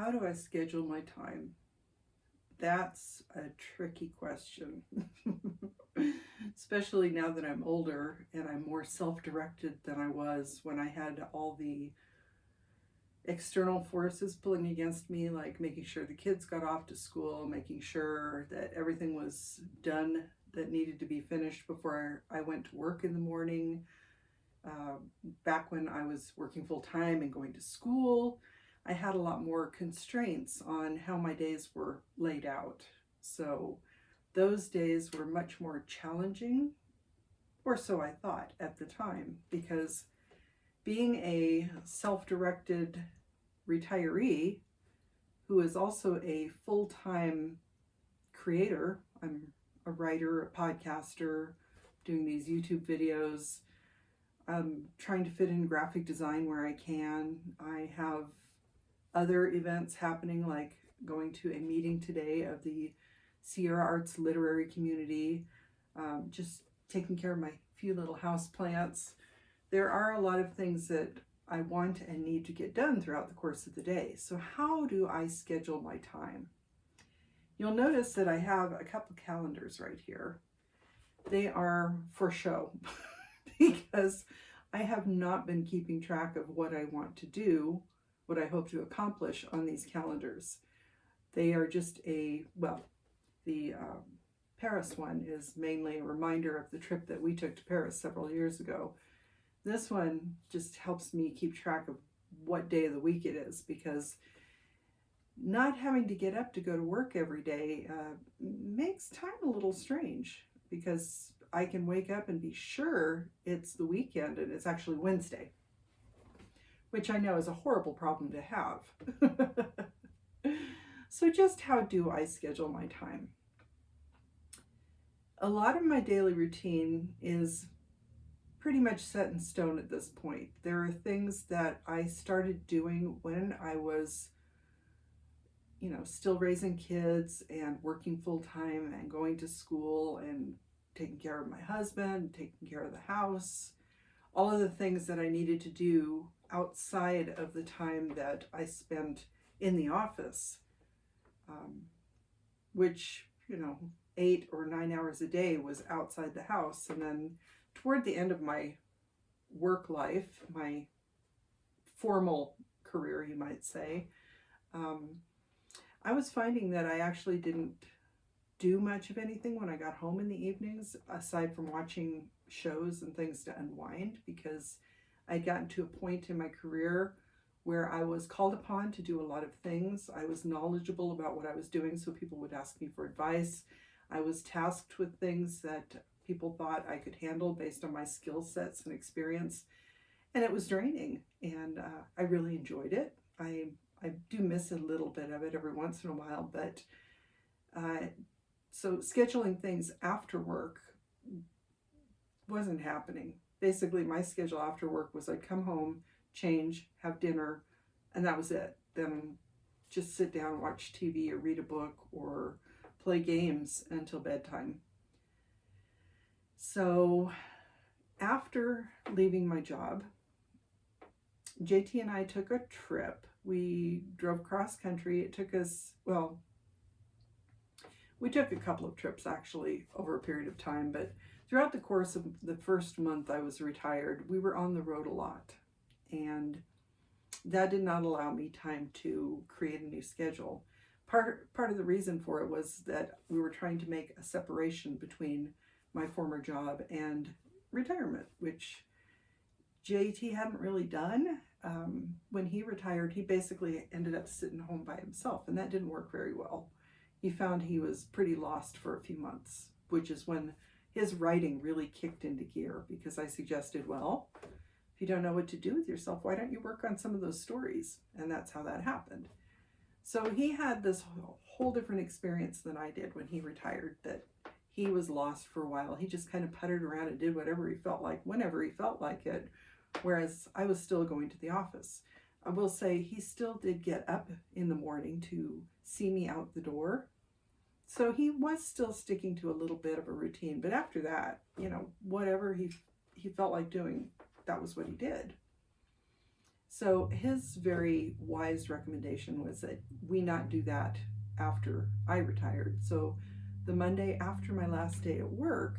How do I schedule my time? That's a tricky question. Especially now that I'm older and I'm more self directed than I was when I had all the external forces pulling against me, like making sure the kids got off to school, making sure that everything was done that needed to be finished before I went to work in the morning. Uh, Back when I was working full time and going to school, I had a lot more constraints on how my days were laid out. So those days were much more challenging, or so I thought at the time, because being a self directed retiree who is also a full time creator, I'm a writer, a podcaster, doing these YouTube videos. I'm trying to fit in graphic design where I can. I have other events happening, like going to a meeting today of the Sierra Arts literary community, just taking care of my few little house plants. There are a lot of things that I want and need to get done throughout the course of the day. So how do I schedule my time? You'll notice that I have a couple calendars right here. They are for show because I have not been keeping track of what I want to do, what I hope to accomplish on these calendars. They are just the Paris one is mainly a reminder of the trip that we took to Paris several years ago. This one just helps me keep track of what day of the week it is, because not having to get up to go to work every day makes time a little strange, because I can wake up and be sure it's the weekend and it's actually Wednesday, which I know is a horrible problem to have. So just how do I schedule my time? A lot of my daily routine is pretty much set in stone at this point. There are things that I started doing when I was, still raising kids and working full time and going to school and taking care of my husband, taking care of the house, all of the things that I needed to do outside of the time that I spent in the office, which, 8 or 9 hours a day was outside the house. And then toward the end of my work life, my formal career, you might say, I was finding that I actually didn't do much of anything when I got home in the evenings, aside from watching shows and things to unwind, because I'd gotten to a point in my career where I was called upon to do a lot of things. I was knowledgeable about what I was doing, so people would ask me for advice. I was tasked with things that people thought I could handle based on my skill sets and experience, and it was draining, and I really enjoyed it. I do miss a little bit of it every once in a while, but so scheduling things after work wasn't happening. Basically, my schedule after work was I'd come home, change, have dinner, and that was it. Then just sit down, watch TV or read a book or play games until bedtime. So after leaving my job, JT and I took a trip. We drove cross country. It took us, we took a couple of trips actually over a period of time, but throughout the course of the first month I was retired, we were on the road a lot. And that did not allow me time to create a new schedule. Part of the reason for it was that we were trying to make a separation between my former job and retirement, which JT hadn't really done. When he retired, he basically ended up sitting home by himself, and that didn't work very well. He found he was pretty lost for a few months, which is when his writing really kicked into gear, because I suggested, well, if you don't know what to do with yourself, why don't you work on some of those stories? And that's how that happened. So he had this whole different experience than I did when he retired, that he was lost for a while. He just kind of puttered around and did whatever he felt like, whenever he felt like it, whereas I was still going to the office. I will say he still did get up in the morning to see me out the door. So he was still sticking to a little bit of a routine. But after that, whatever he felt like doing, that was what he did. So his very wise recommendation was that we not do that after I retired. So the Monday after my last day at work,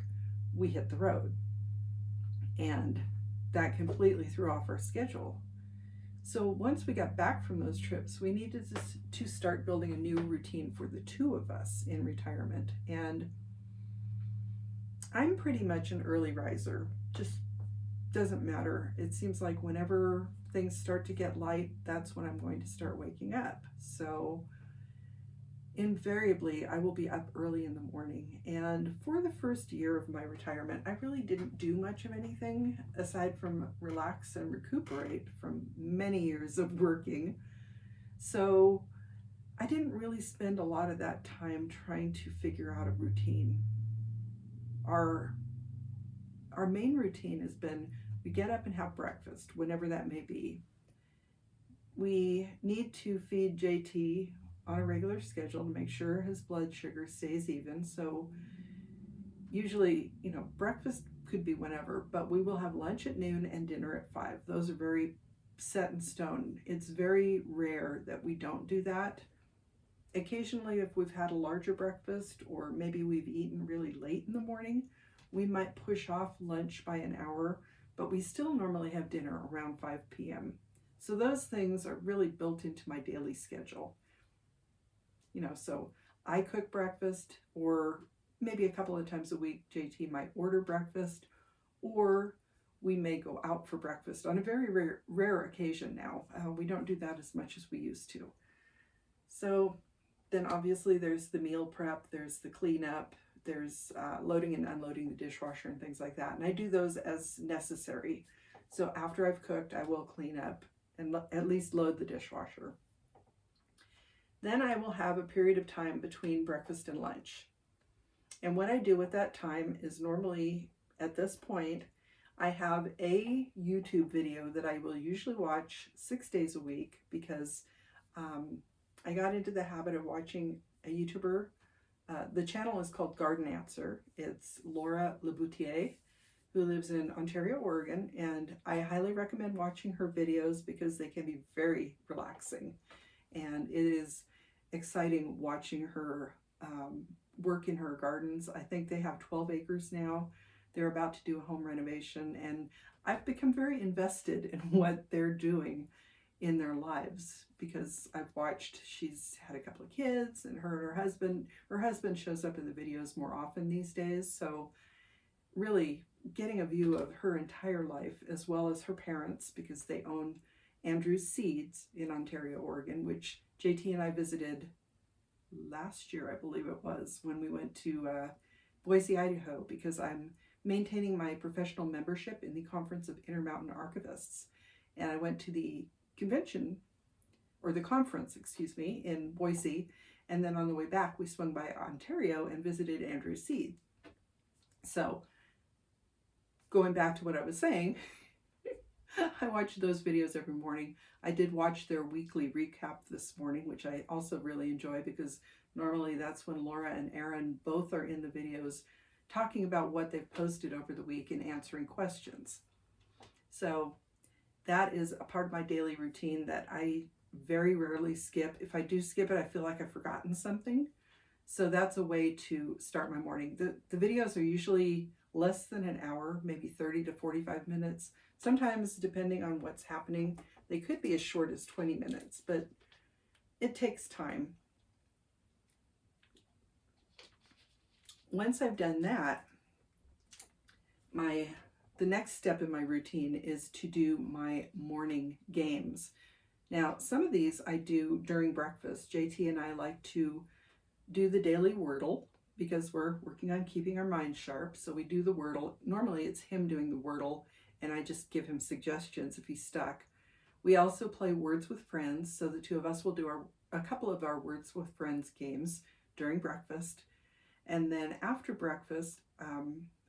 we hit the road. And that completely threw off our schedule. So once we got back from those trips, we needed to start building a new routine for the two of us in retirement. And I'm pretty much an early riser, just doesn't matter. It seems like whenever things start to get light, that's when I'm going to start waking up. So invariably, I will be up early in the morning. And for the first year of my retirement, I really didn't do much of anything aside from relax and recuperate from many years of working. So I didn't really spend a lot of that time trying to figure out a routine. Our main routine has been we get up and have breakfast, whenever that may be. We need to feed JT on a regular schedule to make sure his blood sugar stays even. So usually, breakfast could be whenever, but we will have lunch at noon and dinner at 5. Those are very set in stone. It's very rare that we don't do that. Occasionally, if we've had a larger breakfast or maybe we've eaten really late in the morning, we might push off lunch by an hour, but we still normally have dinner around 5 p.m. So those things are really built into my daily schedule. So I cook breakfast, or maybe a couple of times a week, JT might order breakfast, or we may go out for breakfast on a very rare occasion now. We don't do that as much as we used to. So then obviously there's the meal prep, there's the cleanup, there's loading and unloading the dishwasher and things like that. And I do those as necessary. So after I've cooked, I will clean up and at least load the dishwasher. Then I will have a period of time between breakfast and lunch. And what I do with that time is normally, at this point, I have a YouTube video that I will usually watch 6 days a week because I got into the habit of watching a YouTuber. The channel is called Garden Answer. It's Laura Laboutier, who lives in Ontario, Oregon, and I highly recommend watching her videos because they can be very relaxing. And it is exciting watching her work in her gardens. I think they have 12 acres now. They're about to do a home renovation, and I've become very invested in what they're doing in their lives because I've watched, she's had a couple of kids, and her husband shows up in the videos more often these days. So really getting a view of her entire life, as well as her parents, because they own Andrews Seeds in Ontario, Oregon, which JT and I visited last year, I believe it was, when we went to Boise, Idaho, because I'm maintaining my professional membership in the Conference of Intermountain Archivists. And I went to the conference, in Boise. And then on the way back, we swung by Ontario and visited Andrews Seed. So going back to what I was saying, I watch those videos every morning. I did watch their weekly recap this morning, which I also really enjoy because normally that's when Laura and Aaron both are in the videos talking about what they've posted over the week and answering questions. So that is a part of my daily routine that I very rarely skip. If I do skip it, I feel like I've forgotten something. So that's a way to start my morning. The videos are usually less than an hour, maybe 30 to 45 minutes. Sometimes, depending on what's happening, they could be as short as 20 minutes, but it takes time. Once I've done that, the next step in my routine is to do my morning games. Now, some of these I do during breakfast. JT and I like to do the daily Wordle because we're working on keeping our minds sharp. So we do the Wordle. Normally it's him doing the Wordle, and I just give him suggestions if he's stuck. We also play Words with Friends, so the two of us will do a couple of our Words with Friends games during breakfast. And then after breakfast,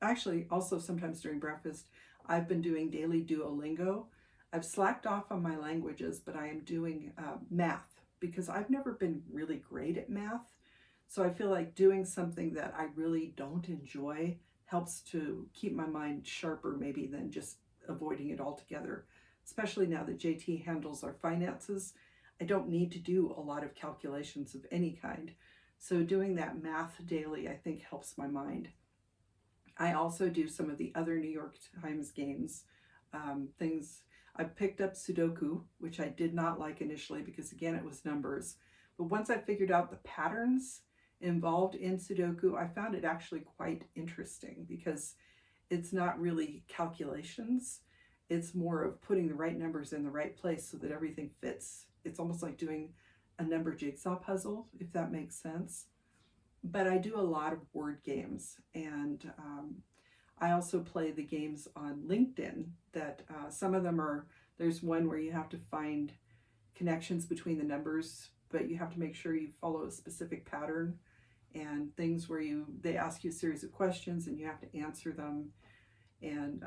actually also sometimes during breakfast, I've been doing daily Duolingo. I've slacked off on my languages, but I am doing math because I've never been really great at math. So I feel like doing something that I really don't enjoy helps to keep my mind sharper maybe than just avoiding it altogether. especially now that JT handles our finances. I don't need to do a lot of calculations of any kind. So doing that math daily, I think, helps my mind. I also do some of the other New York Times games, things. I picked up Sudoku, which I did not like initially because, again, it was numbers. But once I figured out the patterns involved in Sudoku, I found it actually quite interesting because it's not really calculations. It's more of putting the right numbers in the right place so that everything fits. It's almost like doing a number jigsaw puzzle, if that makes sense. But I do a lot of word games, and I also play the games on LinkedIn that some of them are, there's one where you have to find connections between the numbers, but you have to make sure you follow a specific pattern, and things where they ask you a series of questions and you have to answer them. And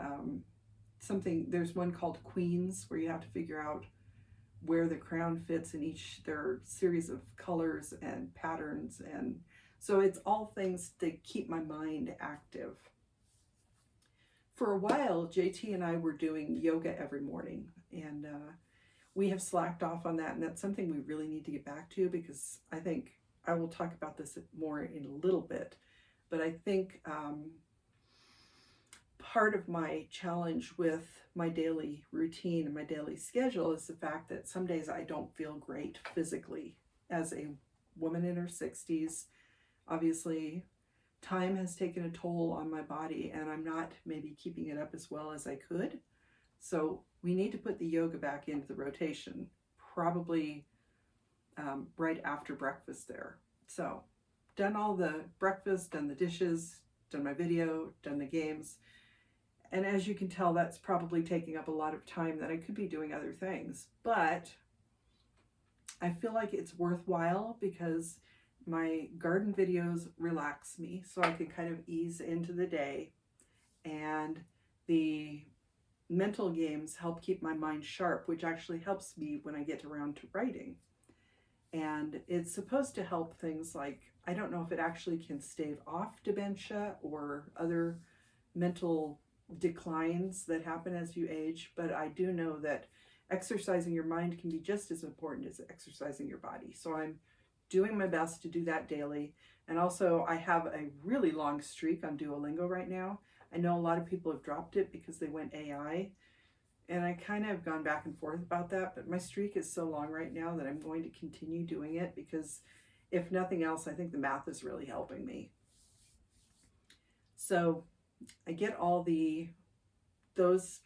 there's one called Queens where you have to figure out where the crown fits in their series of colors and patterns. And so it's all things that keep my mind active. For a while, JT and I were doing yoga every morning, and we have slacked off on that, and that's something we really need to get back to, because I think I will talk about this more in a little bit, but I think part of my challenge with my daily routine and my daily schedule is the fact that some days I don't feel great physically. As a woman in her 60s, obviously time has taken a toll on my body, and I'm not maybe keeping it up as well as I could. So we need to put the yoga back into the rotation, probably right after breakfast there. So done all the breakfast, done the dishes, done my video, done the games. And as you can tell, that's probably taking up a lot of time that I could be doing other things. But I feel like it's worthwhile because my garden videos relax me, so I can kind of ease into the day. And the mental games help keep my mind sharp, which actually helps me when I get around to writing. And it's supposed to help things like, I don't know if it actually can stave off dementia or other mental declines that happen as you age, but I do know that exercising your mind can be just as important as exercising your body. So I'm doing my best to do that daily. And also, I have a really long streak on Duolingo right now. I know a lot of people have dropped it because they went AI, and I kind of have gone back and forth about that, but my streak is so long right now that I'm going to continue doing it because, if nothing else, I think the math is really helping me. So I get all those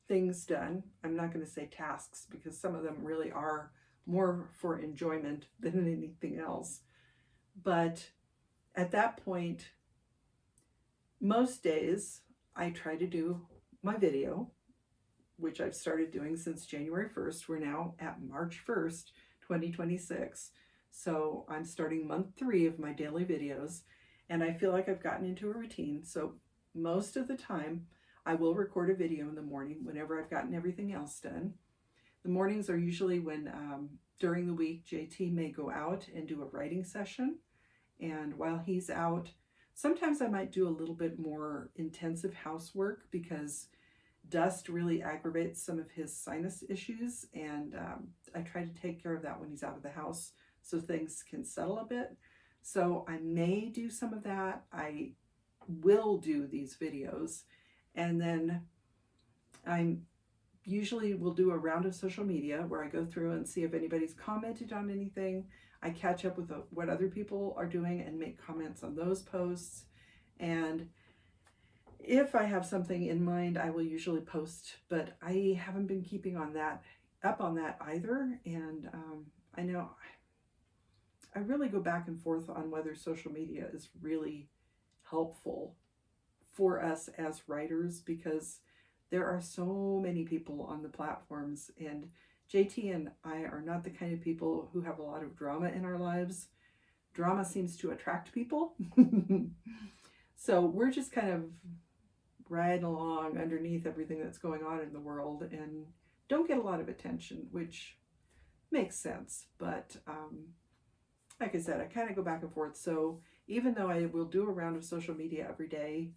things done. I'm not going to say tasks because some of them really are more for enjoyment than anything else. But at that point, most days I try to do my video, which I've started doing since January 1st. We're now at March 1st, 2026. So I'm starting month 3 of my daily videos, and I feel like I've gotten into a routine. So most of the time I will record a video in the morning whenever I've gotten everything else done. The mornings are usually when during the week JT may go out and do a writing session, and while he's out, sometimes I might do a little bit more intensive housework because dust really aggravates some of his sinus issues, and I try to take care of that when he's out of the house so things can settle a bit. So I may do some of that. I will do these videos, and then I usually will do a round of social media where I go through and see if anybody's commented on anything. I catch up with what other people are doing and make comments on those posts. And if I have something in mind, I will usually post, but I haven't been keeping up on that either. And I know I really go back and forth on whether social media is really helpful for us as writers, because there are so many people on the platforms, and JT and I are not the kind of people who have a lot of drama in our lives. Drama seems to attract people. So we're just kind of riding along underneath everything that's going on in the world and don't get a lot of attention, which makes sense. But like I said, I kind of go back and forth. So even though I will do a round of social media every day,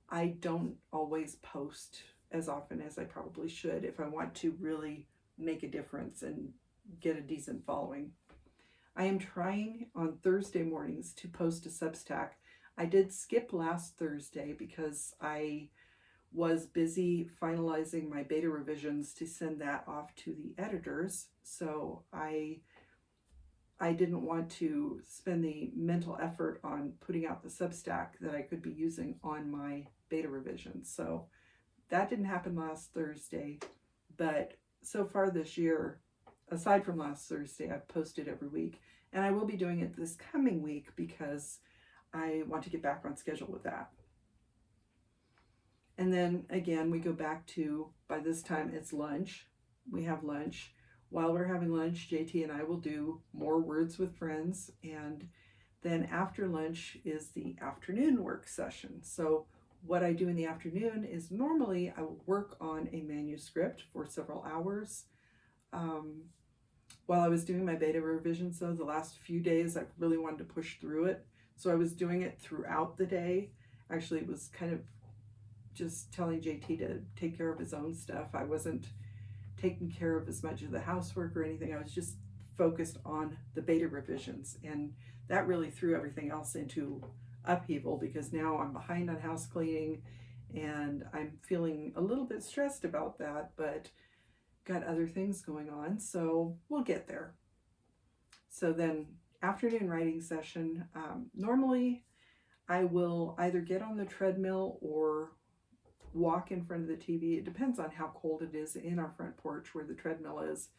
I don't always post as often as I probably should if I want to really make a difference and get a decent following. I am trying on Thursday mornings to post a Substack. I did skip last Thursday because I was busy finalizing my beta revisions to send that off to the editors. So I didn't want to spend the mental effort on putting out the Substack that I could be using on my beta revisions. So that didn't happen last Thursday, but so far this year, aside from last Thursday, I've posted every week, and I will be doing it this coming week because I want to get back on schedule with that. And then again, we go back to, by this time it's lunch. We have lunch. While we're having lunch, JT and I will do more Words with Friends, and then after lunch is the afternoon work session. So what I do in the afternoon is normally I will work on a manuscript for several hours. While I was doing my beta revisions, though, the last few days I really wanted to push through it. So I was doing it throughout the day. Actually, it was kind of just telling JT to take care of his own stuff. I wasn't taking care of as much of the housework or anything. I was just focused on the beta revisions, and that really threw everything else into upheaval because now I'm behind on house cleaning and I'm feeling a little bit stressed about that, but got other things going on, so we'll get there. So then afternoon writing session, normally I will either get on the treadmill or walk in front of the TV. It depends on how cold it is in our front porch where the treadmill is.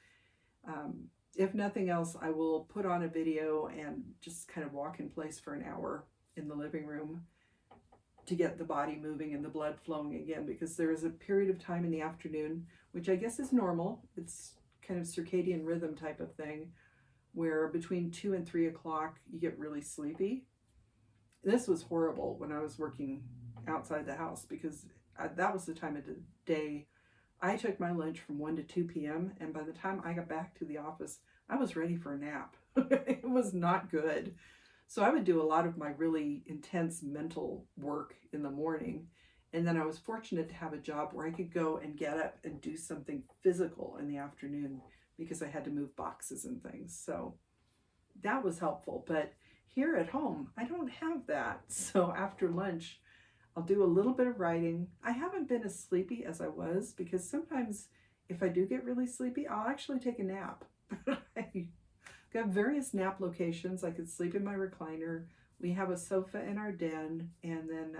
If nothing else, I will put on a video and just kind of walk in place for an hour in the living room to get the body moving and the blood flowing again, because there is a period of time in the afternoon, which I guess is normal. It's kind of circadian rhythm type of thing, where between 2 and 3 o'clock you get really sleepy. This was horrible when I was working outside the house because that was the time of the day. I took my lunch from 1 to 2 p.m. and by the time I got back to the office, I was ready for a nap. It was not good. So I would do a lot of my really intense mental work in the morning. And then I was fortunate to have a job where I could go and get up and do something physical in the afternoon because I had to move boxes and things. So that was helpful. But here at home, I don't have that. So after lunch, I'll do a little bit of writing. I haven't been as sleepy as I was because sometimes if I do get really sleepy, I'll actually take a nap. I've got various nap locations. I could sleep in my recliner. We have a sofa in our den, and then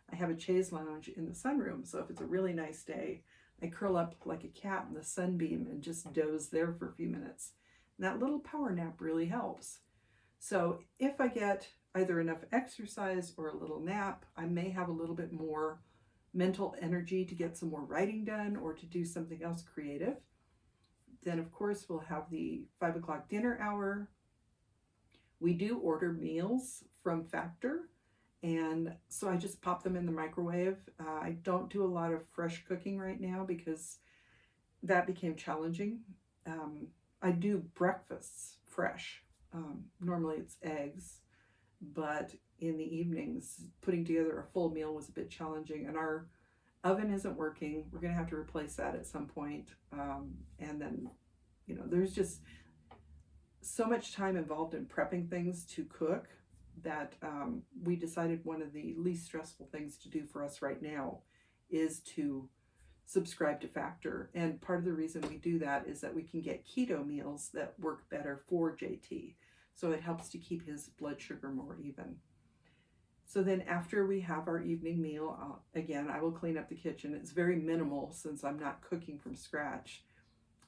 I have a chaise lounge in the sunroom. So if it's a really nice day, I curl up like a cat in the sunbeam and just doze there for a few minutes. And that little power nap really helps. So if I get either enough exercise or a little nap, I may have a little bit more mental energy to get some more writing done or to do something else creative. Then of course we'll have the 5 o'clock dinner hour. We do order meals from Factor, and so I just pop them in the microwave. I don't do a lot of fresh cooking right now because that became challenging. I do breakfasts fresh. Normally it's eggs, but in the evenings, putting together a full meal was a bit challenging, and our oven isn't working. We're going to have to replace that at some point. And then, there's just so much time involved in prepping things to cook that we decided one of the least stressful things to do for us right now is to subscribe to Factor. And part of the reason we do that is that we can get keto meals that work better for JT. So it helps to keep his blood sugar more even. So then after we have our evening meal, again, I will clean up the kitchen. It's very minimal since I'm not cooking from scratch.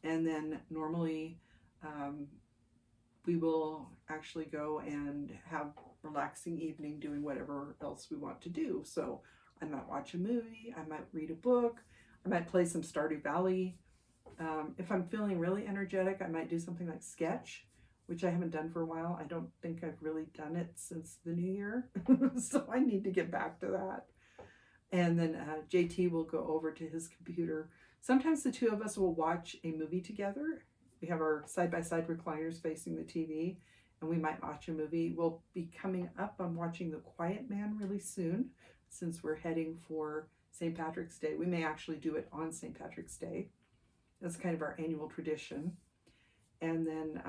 And then normally we will actually go and have relaxing evening doing whatever else we want to do. So I might watch a movie, I might read a book, I might play some Stardew Valley. If I'm feeling really energetic, I might do something like sketch, which I haven't done for a while. I don't think I've really done it since the new year. So I need to get back to that. And then JT will go over to his computer. Sometimes the two of us will watch a movie together. We have our side-by-side recliners facing the TV, and we might watch a movie. We'll be coming up on watching The Quiet Man really soon, since we're heading for St. Patrick's Day. We may actually do it on St. Patrick's Day. That's kind of our annual tradition. And then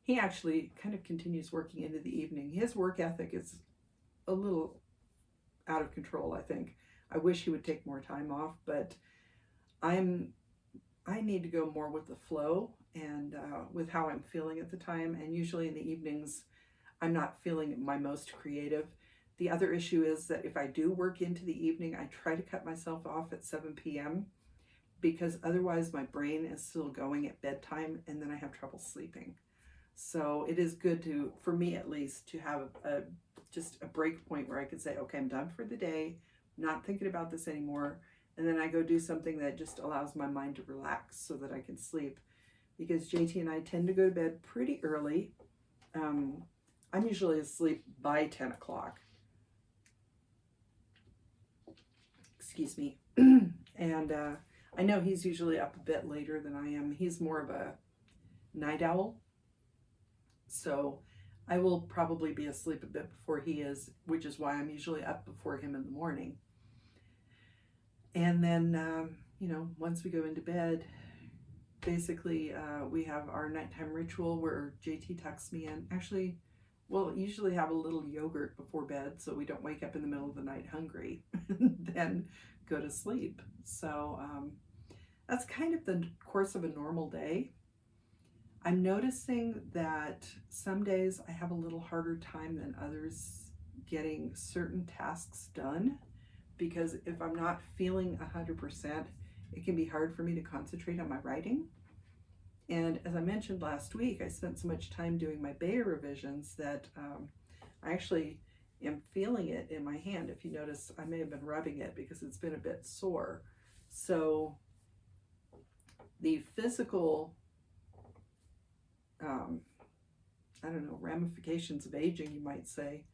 he actually kind of continues working into the evening. His work ethic is a little out of control, I think. I wish he would take more time off, but I need to go more with the flow and with how I'm feeling at the time. And usually in the evenings, I'm not feeling my most creative. The other issue is that if I do work into the evening, I try to cut myself off at 7 p.m. because otherwise my brain is still going at bedtime and then I have trouble sleeping. So it is good to, for me at least, to have just a break point where I can say, okay, I'm done for the day, not thinking about this anymore. And then I go do something that just allows my mind to relax so that I can sleep. Because JT and I tend to go to bed pretty early. I'm usually asleep by 10 o'clock. Excuse me. And I know he's usually up a bit later than I am. He's more of a night owl. So I will probably be asleep a bit before he is, which is why I'm usually up before him in the morning. And then, once we go into bed, basically we have our nighttime ritual where JT tucks me in. Actually, we'll usually have a little yogurt before bed so we don't wake up in the middle of the night hungry and then go to sleep. So that's kind of the course of a normal day. I'm noticing that some days I have a little harder time than others getting certain tasks done, because if I'm not feeling 100%, it can be hard for me to concentrate on my writing. And as I mentioned last week, I spent so much time doing my Bayer revisions that I actually am feeling it in my hand. If you notice, I may have been rubbing it because it's been a bit sore. So the physical ramifications of aging, you might say,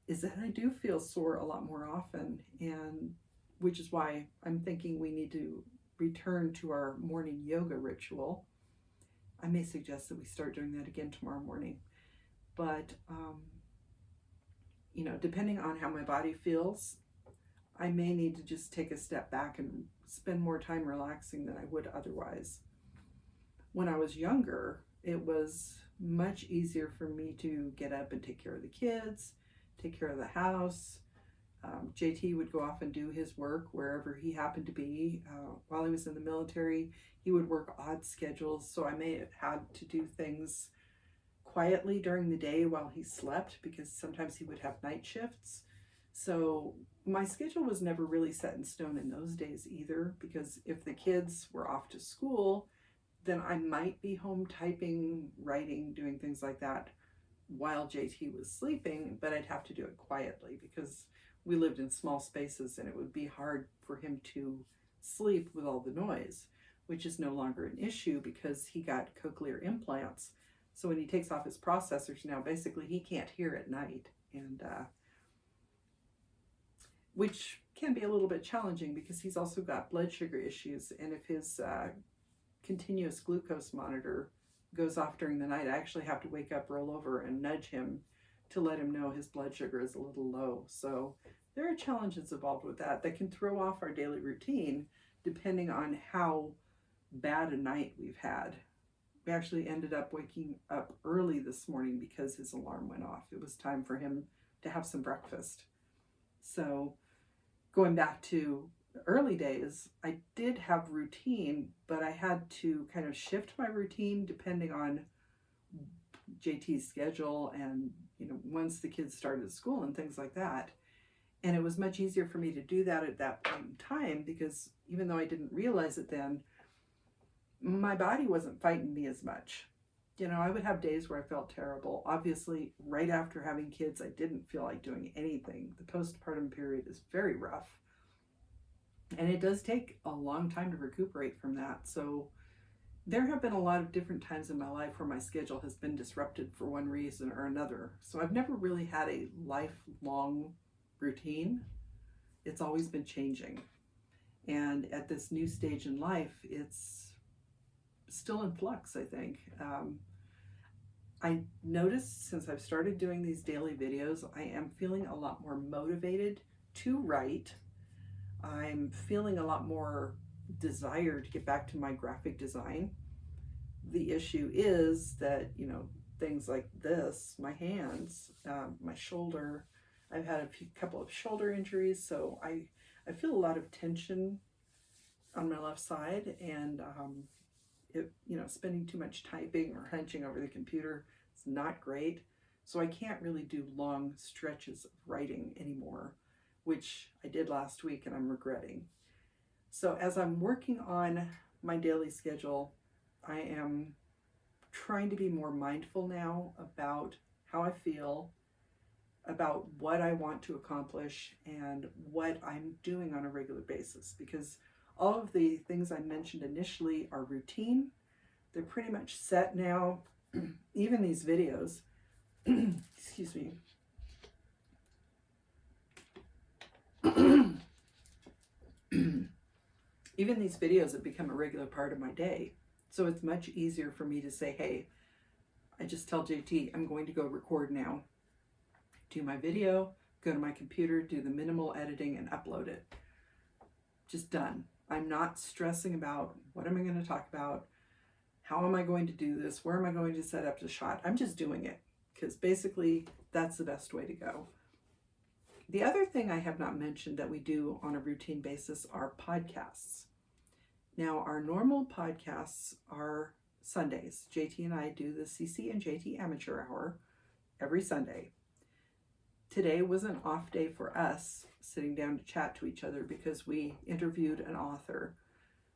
is that I do feel sore a lot more often, and which is why I'm thinking we need to return to our morning yoga ritual. I may suggest that we start doing that again tomorrow morning. But, depending on how my body feels, I may need to just take a step back and spend more time relaxing than I would otherwise. When I was younger, it was much easier for me to get up and take care of the kids, take care of the house. JT would go off and do his work wherever he happened to be. While he was in the military, he would work odd schedules, so I may have had to do things quietly during the day while he slept, because sometimes he would have night shifts. So my schedule was never really set in stone in those days either, because if the kids were off to school, then I might be home typing, writing, doing things like that while JT was sleeping, but I'd have to do it quietly because we lived in small spaces and it would be hard for him to sleep with all the noise, which is no longer an issue because he got cochlear implants. So when he takes off his processors now, basically he can't hear at night, and which can be a little bit challenging because he's also got blood sugar issues, and if his continuous glucose monitor goes off during the night, I actually have to wake up, roll over, and nudge him to let him know his blood sugar is a little low. So there are challenges involved with that can throw off our daily routine depending on how bad a night we've had. We actually ended up waking up early this morning because his alarm went off. It was time for him to have some breakfast. So going back to early days, I did have routine, but I had to kind of shift my routine depending on JT's schedule and, once the kids started school and things like that. And it was much easier for me to do that at that point in time because even though I didn't realize it then, my body wasn't fighting me as much. I would have days where I felt terrible. Obviously, right after having kids, I didn't feel like doing anything. The postpartum period is very rough. And it does take a long time to recuperate from that. So there have been a lot of different times in my life where my schedule has been disrupted for one reason or another. So I've never really had a lifelong routine. It's always been changing. And at this new stage in life, it's still in flux, I think. I noticed since I've started doing these daily videos, I am feeling a lot more motivated to write. I'm feeling a lot more desire to get back to my graphic design. The issue is that, things like this, my hands, my shoulder, I've had couple of shoulder injuries, so I feel a lot of tension on my left side, and spending too much typing or hunching over the computer is not great. So I can't really do long stretches of writing anymore, which I did last week and I'm regretting. So as I'm working on my daily schedule, I am trying to be more mindful now about how I feel, about what I want to accomplish, and what I'm doing on a regular basis, because all of the things I mentioned initially are routine. They're pretty much set now. Even these videos, excuse me. Even these videos have become a regular part of my day. So it's much easier for me to say, hey, I just tell JT, I'm going to go record now. Do my video, go to my computer, do the minimal editing, and upload it. Just done. I'm not stressing about what am I going to talk about, how am I going to do this, where am I going to set up the shot. I'm just doing it, because basically that's the best way to go. The other thing I have not mentioned that we do on a routine basis are podcasts. Now, our normal podcasts are Sundays. JT and I do the CC and JT Amateur Hour every Sunday. Today was an off day for us, sitting down to chat to each other, because we interviewed an author.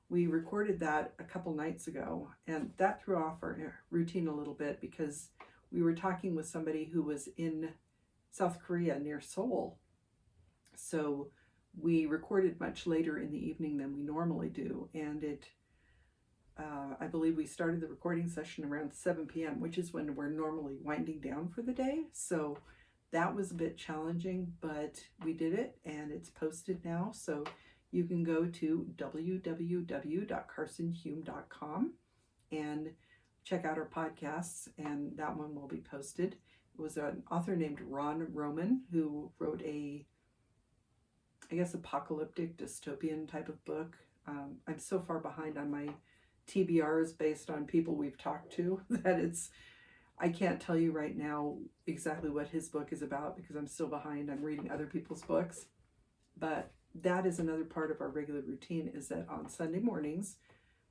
We recorded that a couple nights ago, and that threw off our routine a little bit, because we were talking with somebody who was in South Korea near Seoul. So we recorded much later in the evening than we normally do, and I believe we started the recording session around 7 p.m., which is when we're normally winding down for the day. So that was a bit challenging, but we did it, and it's posted now. So you can go to www.carsonhume.com and check out our podcasts, and that one will be posted. It was an author named Ron Roman who wrote apocalyptic dystopian type of book. I'm so far behind on my TBRs based on people we've talked to that I can't tell you right now exactly what his book is about, because I'm still behind. I'm reading other people's books. But that is another part of our regular routine, is that on Sunday mornings,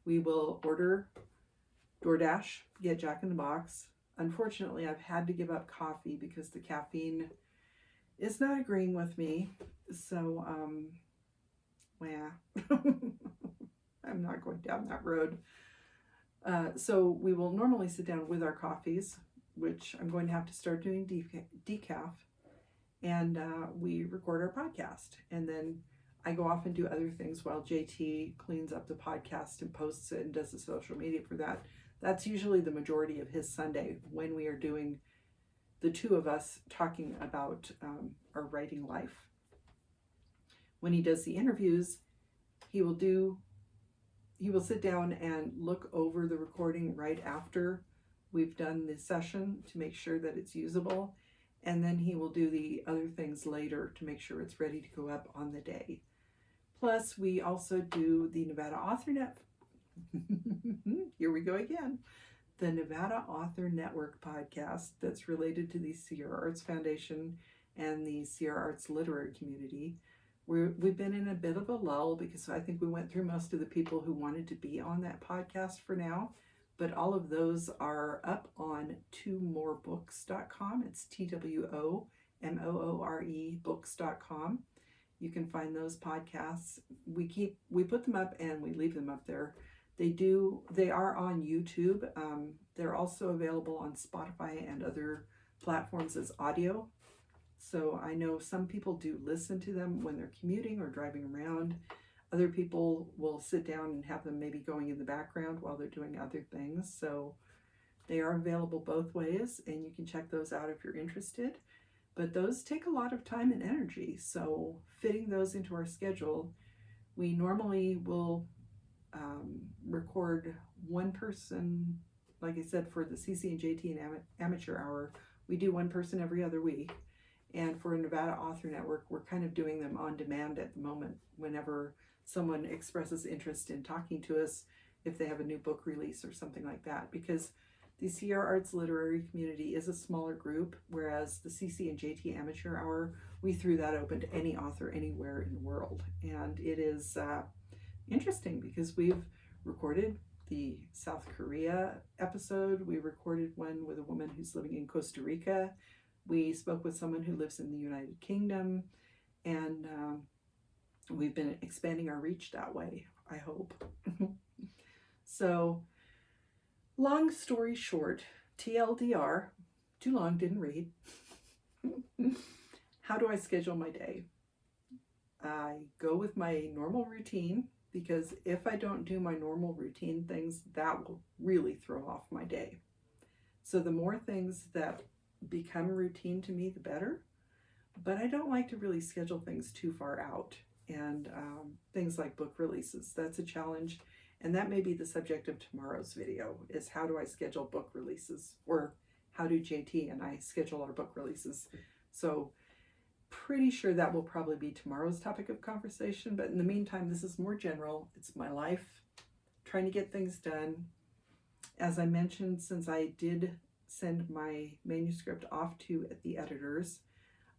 we will order DoorDash, get Jack in the Box. Unfortunately, I've had to give up coffee because the caffeine is not agreeing with me. So, I'm not going down that road. So we will normally sit down with our coffees, which I'm going to have to start doing decaf, and we record our podcast. And then I go off and do other things while JT cleans up the podcast and posts it and does the social media for that. That's usually the majority of his Sunday, when we are doing the two of us talking about our writing life. When he does the interviews, he will sit down and look over the recording right after we've done the session to make sure that it's usable. And then he will do the other things later to make sure it's ready to go up on the day. Plus, we also do the Nevada Author Net. Here we go again. The Nevada Author Network podcast that's related to the Sierra Arts Foundation and the Sierra Arts literary community. We've been in a bit of a lull, because I think we went through most of the people who wanted to be on that podcast for now, but all of those are up on twomorebooks.com. It's TWOMOORE books.com. You can find those podcasts. We put them up and we leave them up there. They are on YouTube. They're also available on Spotify and other platforms as audio. So I know some people do listen to them when they're commuting or driving around. Other people will sit down and have them maybe going in the background while they're doing other things. So they are available both ways, and you can check those out if you're interested. But those take a lot of time and energy. So fitting those into our schedule, we normally will record one person. Like I said, for the CC and JT and Amateur Hour, we do one person every other week. And for Nevada Author Network, we're kind of doing them on demand at the moment whenever someone expresses interest in talking to us, if they have a new book release or something like that, because the Sierra Arts literary community is a smaller group, whereas the CC and JT Amateur Hour, we threw that open to any author anywhere in the world. And it is interesting because we've recorded the South Korea episode. We recorded one with a woman who's living in Costa Rica. We spoke with someone who lives in the United Kingdom. And we've been expanding our reach that way, I hope. So, long story short, TLDR, too long, didn't read. How do I schedule my day? I go with my normal routine, because if I don't do my normal routine things, that will really throw off my day. So the more things that become routine to me, the better. But I don't like to really schedule things too far out. And things like book releases, that's a challenge. And that may be the subject of tomorrow's video, is how do I schedule book releases, or how do JT and I schedule our book releases. So pretty sure that will probably be tomorrow's topic of conversation. But in the meantime, this is more general. It's my life, trying to get things done. As I mentioned, since I did send my manuscript off to the editors,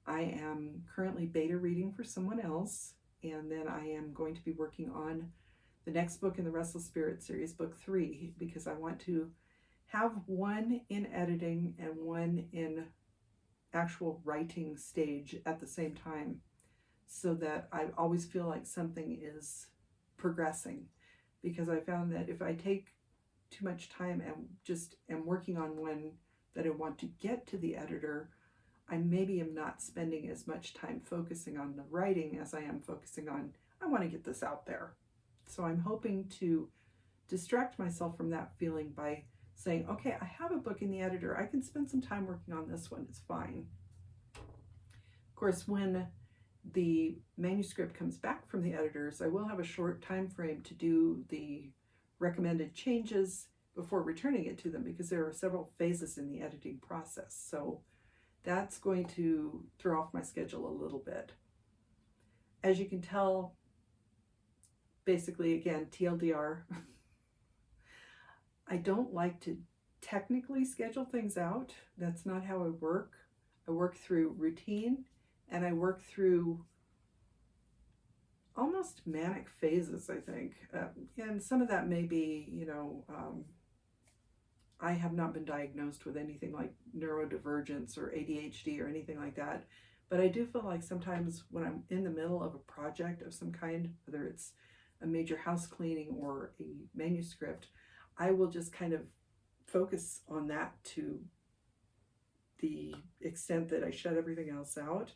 I am currently beta reading for someone else. And then I am going to be working on the next book in the Restless Spirit series, book 3, because I want to have one in editing and one in actual writing stage at the same time, so that I always feel like something is progressing. Because I found that if I take too much time and just am working on one that I want to get to the editor, I maybe am not spending as much time focusing on the writing as I am focusing on, I want to get this out there. So I'm hoping to distract myself from that feeling by saying, okay, I have a book in the editor. I can spend some time working on this one. It's fine. Of course, when the manuscript comes back from the editors, I will have a short time frame to do the recommended changes before returning it to them, because there are several phases in the editing process. So that's going to throw off my schedule a little bit. As you can tell, basically, again, TLDR, I don't like to technically schedule things out. That's not how I work. I work through routine, and I work through almost manic phases, I think. And some of that may be, I have not been diagnosed with anything like neurodivergence or ADHD or anything like that. But I do feel like sometimes when I'm in the middle of a project of some kind, whether it's a major house cleaning or a manuscript, I will just kind of focus on that to the extent that I shut everything else out.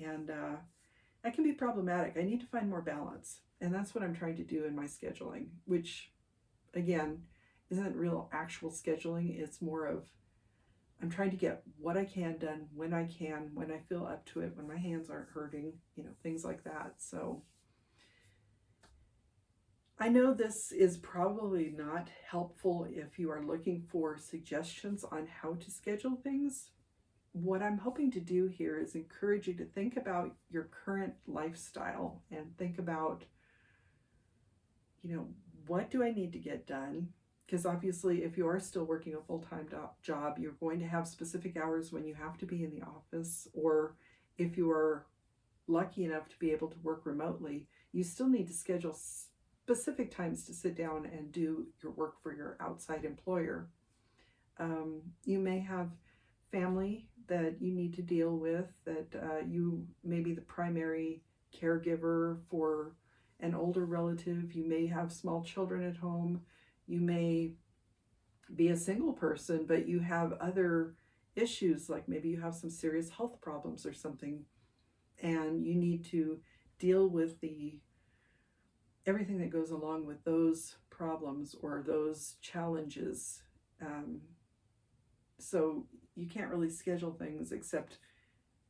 And that can be problematic. I need to find more balance. And that's what I'm trying to do in my scheduling, which, again, isn't real actual scheduling. It's more of, I'm trying to get what I can done when I can, when I feel up to it, when my hands aren't hurting, things like that. So I know this is probably not helpful if you are looking for suggestions on how to schedule things. What I'm hoping to do here is encourage you to think about your current lifestyle and think about, what do I need to get done? Because obviously, if you are still working a full-time job, you're going to have specific hours when you have to be in the office, or if you are lucky enough to be able to work remotely, you still need to schedule specific times to sit down and do your work for your outside employer. You may have family that you need to deal with, that you may be the primary caregiver for an older relative. You may have small children at home. You may be a single person, but you have other issues, like maybe you have some serious health problems or something, and you need to deal with everything that goes along with those problems or those challenges. So you can't really schedule things, except,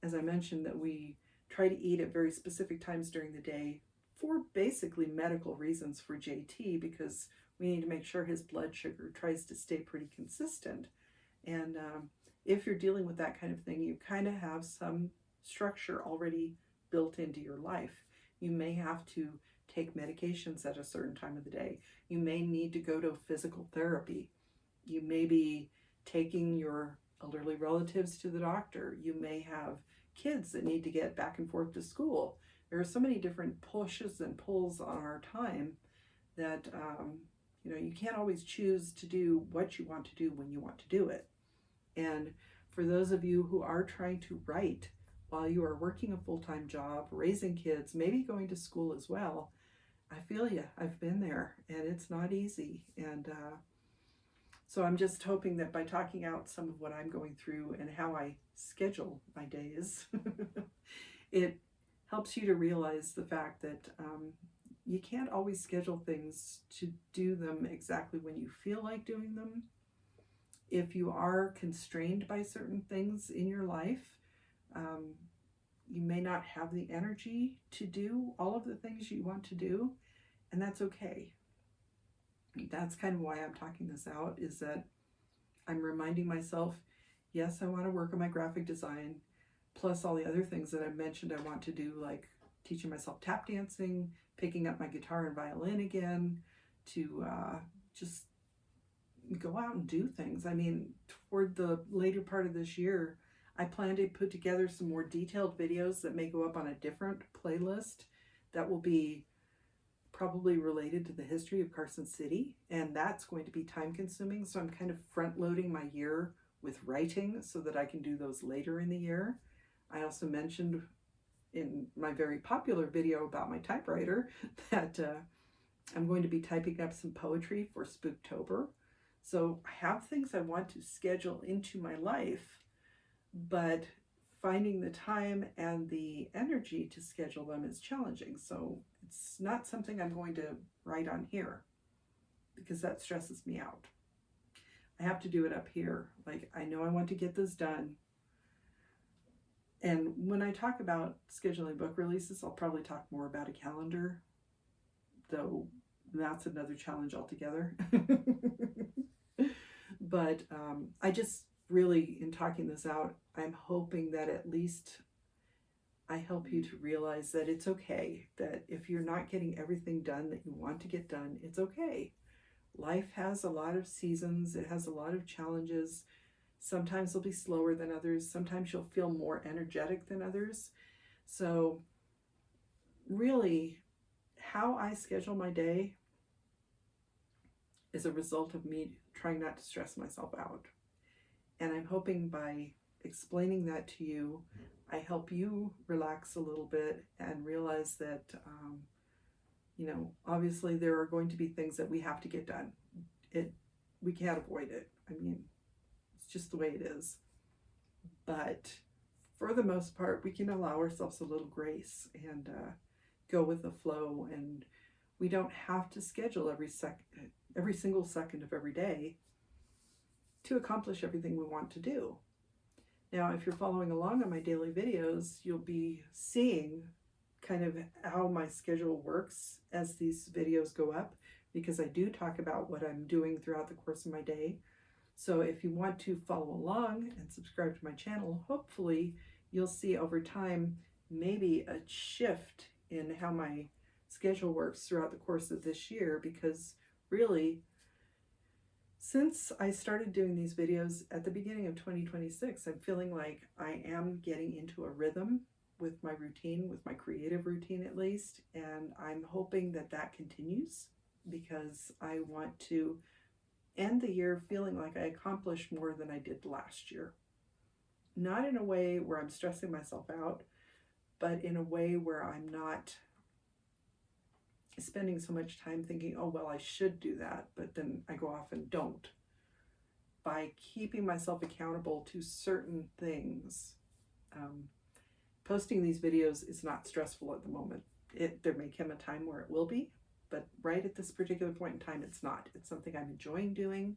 as I mentioned, that we try to eat at very specific times during the day for basically medical reasons for JT, because we need to make sure his blood sugar tries to stay pretty consistent. And if you're dealing with that kind of thing, you kind of have some structure already built into your life. You may have to take medications at a certain time of the day. You may need to go to physical therapy. You may be taking your elderly relatives to the doctor. You may have kids that need to get back and forth to school. There are so many different pushes and pulls on our time that you can't always choose to do what you want to do when you want to do it. And for those of you who are trying to write while you are working a full-time job, raising kids, maybe going to school as well, I feel you. I've been there, and it's not easy. And so I'm just hoping that by talking out some of what I'm going through and how I schedule my days, it helps you to realize the fact that you can't always schedule things to do them exactly when you feel like doing them. If you are constrained by certain things in your life, you may not have the energy to do all of the things you want to do, and that's okay. That's kind of why I'm talking this out, is that I'm reminding myself, yes, I want to work on my graphic design, plus all the other things that I've mentioned I want to do, like teaching myself tap dancing, picking up my guitar and violin again, to just go out and do things. I mean, toward the later part of this year, I plan to put together some more detailed videos that may go up on a different playlist that will be probably related to the history of Carson City, and that's going to be time consuming. So I'm kind of front loading my year with writing so that I can do those later in the year. I also mentioned in my very popular video about my typewriter that I'm going to be typing up some poetry for Spooktober. So I have things I want to schedule into my life, but finding the time and the energy to schedule them is challenging. So it's not something I'm going to write on here because that stresses me out. I have to do it up here. Like, I know I want to get this done. And when I talk about scheduling book releases, I'll probably talk more about a calendar, though that's another challenge altogether. But I just really, in talking this out, I'm hoping that at least I help you to realize that it's okay, that if you're not getting everything done that you want to get done, it's okay. Life has a lot of seasons. It has a lot of challenges. Sometimes they'll be slower than others. Sometimes you'll feel more energetic than others. So really, how I schedule my day is a result of me trying not to stress myself out. And I'm hoping by explaining that to you, I help you relax a little bit and realize that, obviously there are going to be things that we have to get done. We can't avoid it. I mean, it's just the way it is. But for the most part, we can allow ourselves a little grace and go with the flow. And we don't have to schedule every single second of every day to accomplish everything we want to do. Now, if you're following along on my daily videos, you'll be seeing kind of how my schedule works as these videos go up, because I do talk about what I'm doing throughout the course of my day. So if you want to follow along and subscribe to my channel, hopefully you'll see over time maybe a shift in how my schedule works throughout the course of this year, because really, since I started doing these videos at the beginning of 2026, I'm feeling like I am getting into a rhythm with my routine, with my creative routine at least, and I'm hoping that that continues, because I want to end the year feeling like I accomplished more than I did last year. Not in a way where I'm stressing myself out, but in a way where I'm not spending so much time thinking, oh, well, I should do that, but then I go off and don't. By keeping myself accountable to certain things, posting these videos is not stressful at the moment. There may come a time where it will be, but right at this particular point in time, it's not. It's something I'm enjoying doing.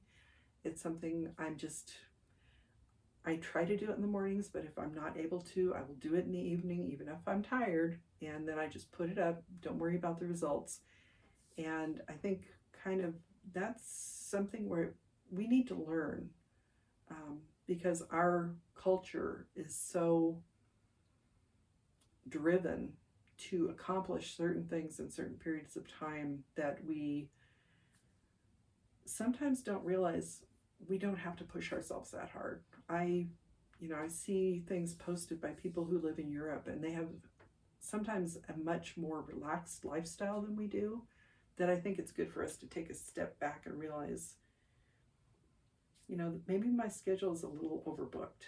It's something I try to do it in the mornings, but if I'm not able to, I will do it in the evening, even if I'm tired, and then I just put it up. Don't worry about the results. And I think kind of that's something where we need to learn, because our culture is so driven to accomplish certain things in certain periods of time that we sometimes don't realize we don't have to push ourselves that hard. I see things posted by people who live in Europe, and they have sometimes a much more relaxed lifestyle than we do, that I think it's good for us to take a step back and realize, maybe my schedule is a little overbooked.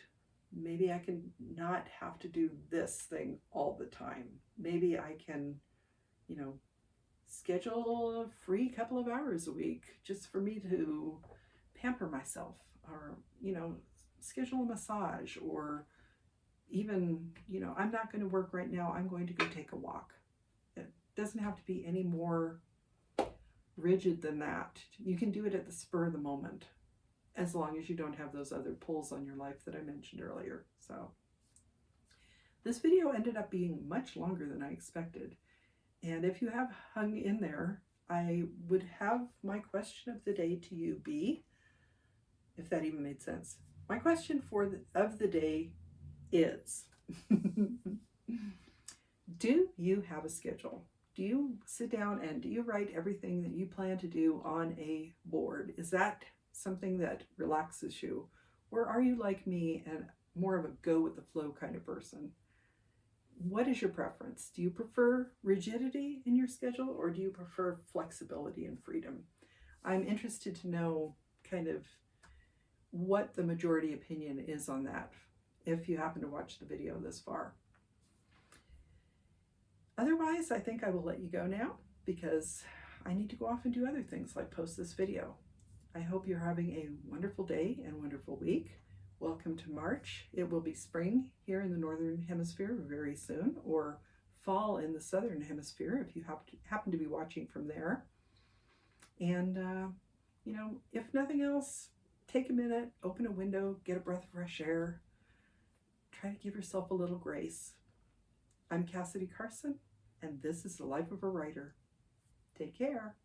Maybe I can not have to do this thing all the time. Maybe I can, schedule a free couple of hours a week just for me to pamper myself, or, schedule a massage, or even, I'm not going to work right now, I'm going to go take a walk. It doesn't have to be any more rigid than that. You can do it at the spur of the moment, as long as you don't have those other pulls on your life that I mentioned earlier. So this video ended up being much longer than I expected. And if you have hung in there, I would have my question of the day to you be, if that even made sense. My question of the day is, do you have a schedule? Do you sit down and do you write everything that you plan to do on a board? Is that something that relaxes you? Or are you like me and more of a go with the flow kind of person? What is your preference? Do you prefer rigidity in your schedule, or do you prefer flexibility and freedom? I'm interested to know kind of what the majority opinion is on that, if you happen to watch the video this far. Otherwise, I think I will let you go now, because I need to go off and do other things like post this video. I hope you're having a wonderful day and wonderful week. Welcome to March. It will be spring here in the Northern Hemisphere very soon, or fall in the Southern Hemisphere if you happen to be watching from there. And, if nothing else, take a minute, open a window, get a breath of fresh air. Try to give yourself a little grace. I'm Cassidy Carson, and this is The Life of a Writer. Take care.